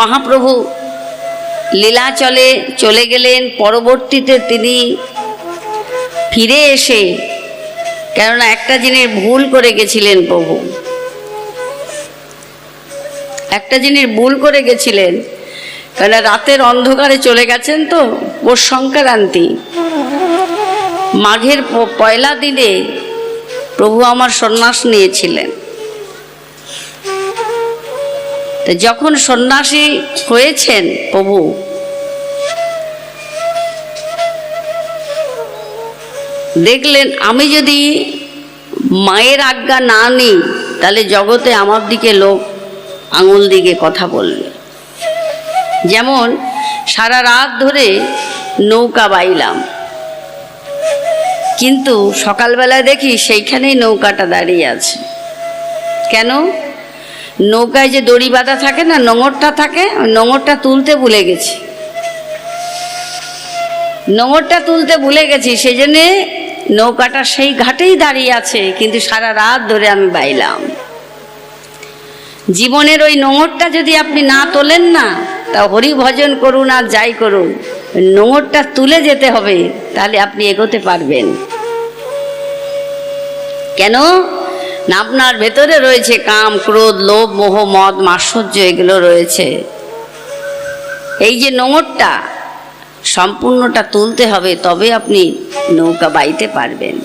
মহাপ্রভু লীলাচলে চলে গেলেন। পরবর্তীতে তিনি ফিরে এসে, কেননা একটা জিনিস ভুল করে গেছিলেন প্রভু, একটা জিনিস ভুল করে গেছিলেন, কেন রাতের অন্ধকারে চলে গেছেন তো। পৌষ সংক্রান্তি মাঘের পয়লা দিনে প্রভু আমার সন্ন্যাস নিয়েছিলেন। তো যখন সন্ন্যাসী হয়েছেন প্রভু, দেখলেন আমি যদি মায়ের আজ্ঞা না নিই তাহলে জগতে আমার দিকে লোক আঙুল দিকে কথা বলবে। যেমন সারা রাত ধরে নৌকা বাইলাম, কিন্তু সকালবেলা দেখি সেইখানেই নৌকাটা দাঁড়িয়ে আছে। কেন? নৌকায় যে দড়ি বাঁধা থাকে না, নোঙরটা থাকে, ওই নোঙরটা তুলতে ভুলে গেছি, নোঙরটা তুলতে ভুলে গেছি, সেই জন্যে নৌকাটা সেই ঘাটেই দাঁড়িয়ে আছে, কিন্তু সারা রাত ধরে আমি বাইলাম। জীবনের ওই নোঙরটা যদি আপনি না তোলেন না, তা হরি ভজন করুন আর যাই করুন, নোঙরটা তুলে যেতে হবে, তাহলে আপনি এগোতে পারবেন। কেন না? আপনার ভেতরে রয়েছে কাম, ক্রোধ, লোভ, মোহ, মদ, মাৎসর্য, এগুলো রয়েছে। এই যে নোঙরটা সম্পূর্ণটা তুলতে হবে, তবে আপনি নৌকা বাইতে পারবেন।